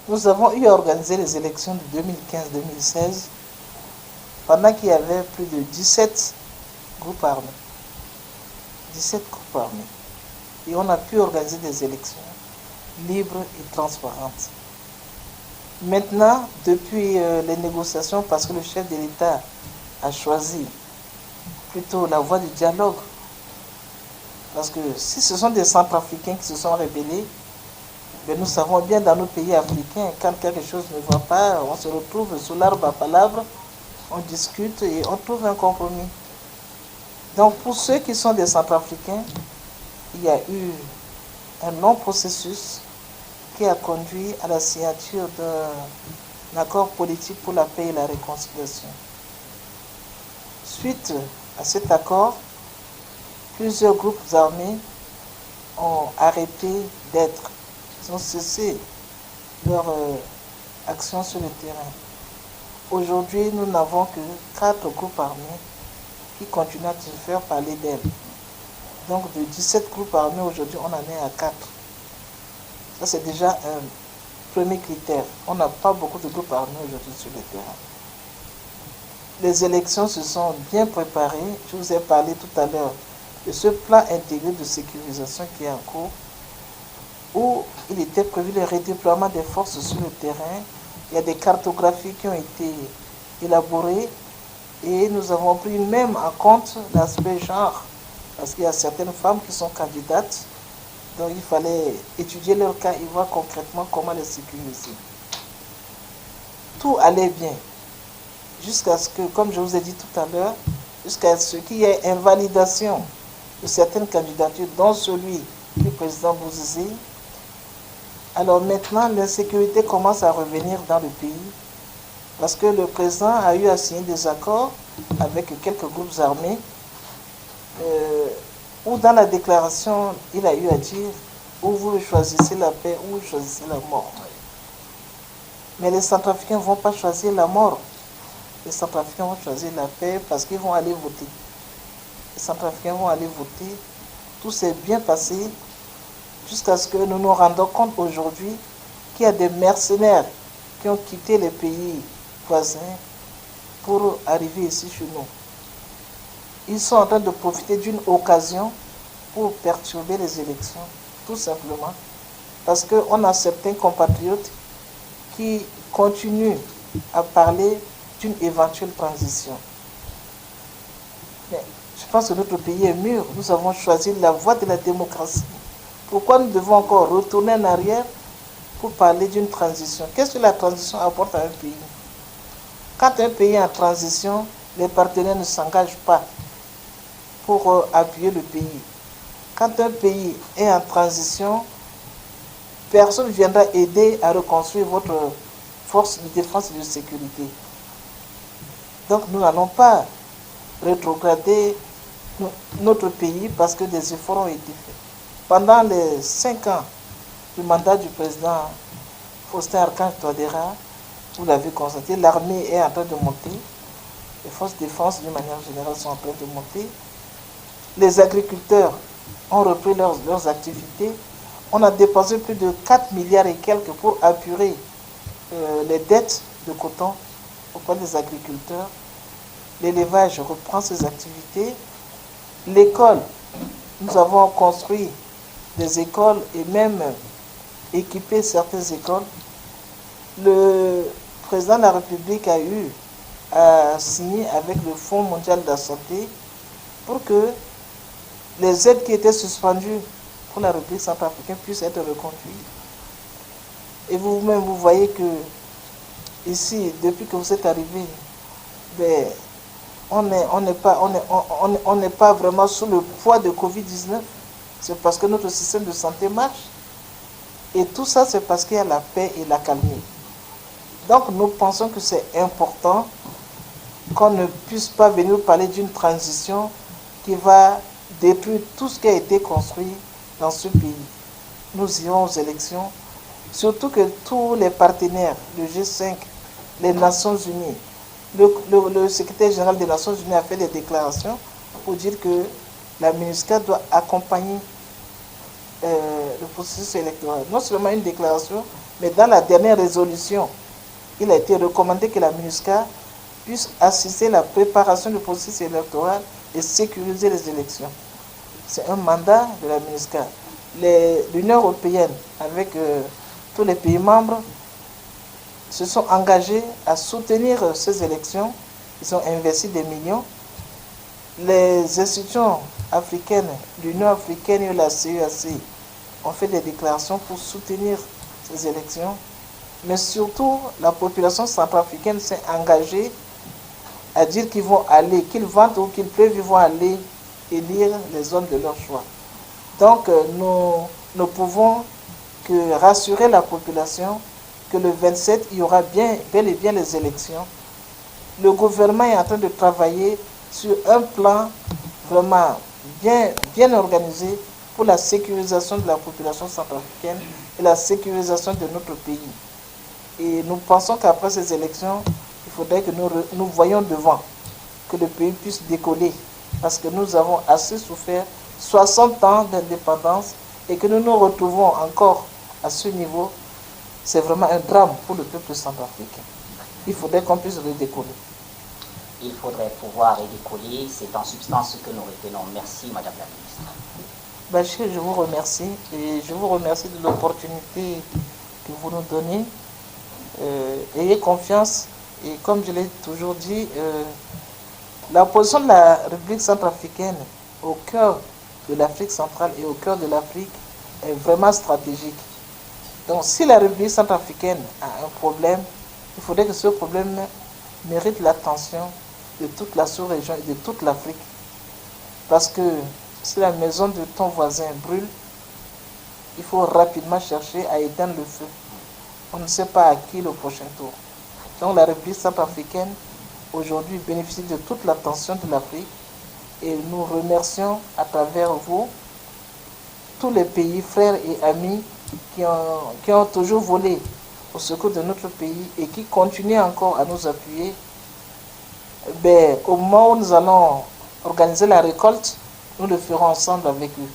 Nous avons eu à organiser les élections de 2015-2016 pendant qu'il y avait plus de 17 groupes armés. 17 groupes armés. Et on a pu organiser des élections libres et transparentes. Maintenant, depuis les négociations, parce que le chef de l'État a choisi plutôt la voie du dialogue, parce que si ce sont des Centrafricains qui se sont rebellés, ben nous savons bien dans nos pays africains, quand quelque chose ne va pas, on se retrouve sous l'arbre à palabres, on discute et on trouve un compromis. Donc pour ceux qui sont des Centrafricains, il y a eu un long processus qui a conduit à la signature d'un accord politique pour la paix et la réconciliation. Suite à cet accord, plusieurs groupes armés ont arrêté d'être, ils ont cessé leur action sur le terrain. Aujourd'hui, nous n'avons que 4 groupes armés qui continuent à se faire parler d'elles. Donc de 17 groupes armés, aujourd'hui, on en est à 4. Ça, c'est déjà un premier critère. On n'a pas beaucoup de groupes armés aujourd'hui sur le terrain. Les élections se sont bien préparées. Je vous ai parlé tout à l'heure de ce plan intégré de sécurisation qui est en cours, où il était prévu le redéploiement des forces sur le terrain. Il y a des cartographies qui ont été élaborées et nous avons pris même en compte l'aspect genre, parce qu'il y a certaines femmes qui sont candidates, donc il fallait étudier leur cas et voir concrètement comment les sécuriser. Tout allait bien, jusqu'à ce que, comme je vous ai dit tout à l'heure, jusqu'à ce qu'il y ait invalidation de certaines candidatures, dont celui du président Bouzizi. Alors maintenant, l'insécurité commence à revenir dans le pays, parce que le président a eu à signer des accords avec quelques groupes armés, où dans la déclaration, il a eu à dire ou vous choisissez la paix ou vous choisissez la mort. Mais les Centrafricains ne vont pas choisir la mort. Les Centrafricains vont choisir la paix parce qu'ils vont aller voter. Les Centrafricains vont aller voter. Tout s'est bien passé jusqu'à ce que nous nous rendons compte aujourd'hui qu'il y a des mercenaires qui ont quitté les pays voisins pour arriver ici chez nous. Ils sont en train de profiter d'une occasion pour perturber les élections, tout simplement, parce qu'on a certains compatriotes qui continuent à parler d'une éventuelle transition. Mais je pense que notre pays est mûr. Nous avons choisi la voie de la démocratie. Pourquoi nous devons encore retourner en arrière pour parler d'une transition? Qu'est-ce que la transition apporte à un pays? Quand un pays est en transition, les partenaires ne s'engagent pas pour appuyer le pays. Quand un pays est en transition, personne ne viendra aider à reconstruire votre force de défense et de sécurité. Donc nous n'allons pas rétrograder notre pays parce que des efforts ont été faits. Pendant les 5 ans du mandat du président Faustin Archange Touadéra, vous l'avez constaté, l'armée est en train de monter, les forces de défense d'une manière générale sont en train de monter, les agriculteurs ont repris leurs activités, on a dépensé plus de 4 milliards et quelques pour apurer les dettes de coton auprès des agriculteurs. L'élevage reprend ses activités. L'école, nous avons construit des écoles et même équipé certaines écoles. Le président de la République a eu à signer avec le Fonds mondial de la santé pour que les aides qui étaient suspendues pour la République centrafricaine puissent être reconduites. Et vous-même, vous voyez que ici, depuis que vous êtes arrivé, ben, on n'est pas vraiment sous le poids de Covid-19. C'est parce que notre système de santé marche. Et tout ça, c'est parce qu'il y a la paix et la calmie. Donc, nous pensons que c'est important qu'on ne puisse pas venir parler d'une transition qui va détruire tout ce qui a été construit dans ce pays. Nous irons aux élections, surtout que tous les partenaires, le G5, les Nations Unies, le secrétaire général des Nations Unies a fait des déclarations pour dire que la MINUSCA doit accompagner le processus électoral. Non seulement une déclaration, Mais dans la dernière résolution, il a été recommandé que la MINUSCA puisse assister à la préparation du processus électoral et sécuriser les élections. C'est un mandat de la MINUSCA. L'Union européenne, avec tous les pays membres, se sont engagés à soutenir ces élections. Ils ont investi des millions. Les institutions africaines, l'Union africaine et la CEAC ont fait des déclarations pour soutenir ces élections. Mais surtout, la population centrafricaine s'est engagée à dire qu'ils vont aller, qu'ils vantent ou qu'ils peuvent, ils vont aller élire les hommes de leur choix. Donc, nous ne pouvons que rassurer la population que le 27, il y aura bel et bien les élections. Le gouvernement est en train de travailler sur un plan vraiment bien organisé pour la sécurisation de la population centrafricaine et la sécurisation de notre pays. Et nous pensons qu'après ces élections, il faudrait que nous voyions devant, que le pays puisse décoller, parce que nous avons assez souffert 60 ans d'indépendance et que nous nous retrouvons encore à ce niveau. C'est vraiment un drame pour le peuple centrafricain. Il faudrait qu'on puisse redécoller. Il faudrait pouvoir redécoller, c'est en substance ce que nous retenons. Merci Madame la Ministre. Bachir, je vous remercie et je vous remercie de l'opportunité que vous nous donnez. Ayez confiance et comme je l'ai toujours dit, la position de la République centrafricaine au cœur de l'Afrique centrale et au cœur de l'Afrique est vraiment stratégique. Donc si la République centrafricaine a un problème, il faudrait que ce problème mérite l'attention de toute la sous-région et de toute l'Afrique. Parce que si la maison de ton voisin brûle, il faut rapidement chercher à éteindre le feu. On ne sait pas à qui le prochain tour. Donc la République centrafricaine aujourd'hui bénéficie de toute l'attention de l'Afrique et nous remercions à travers vous tous les pays, frères et amis qui ont toujours volé au secours de notre pays et qui continuent encore à nous appuyer. Au moment où nous allons organiser la récolte, nous le ferons ensemble avec eux.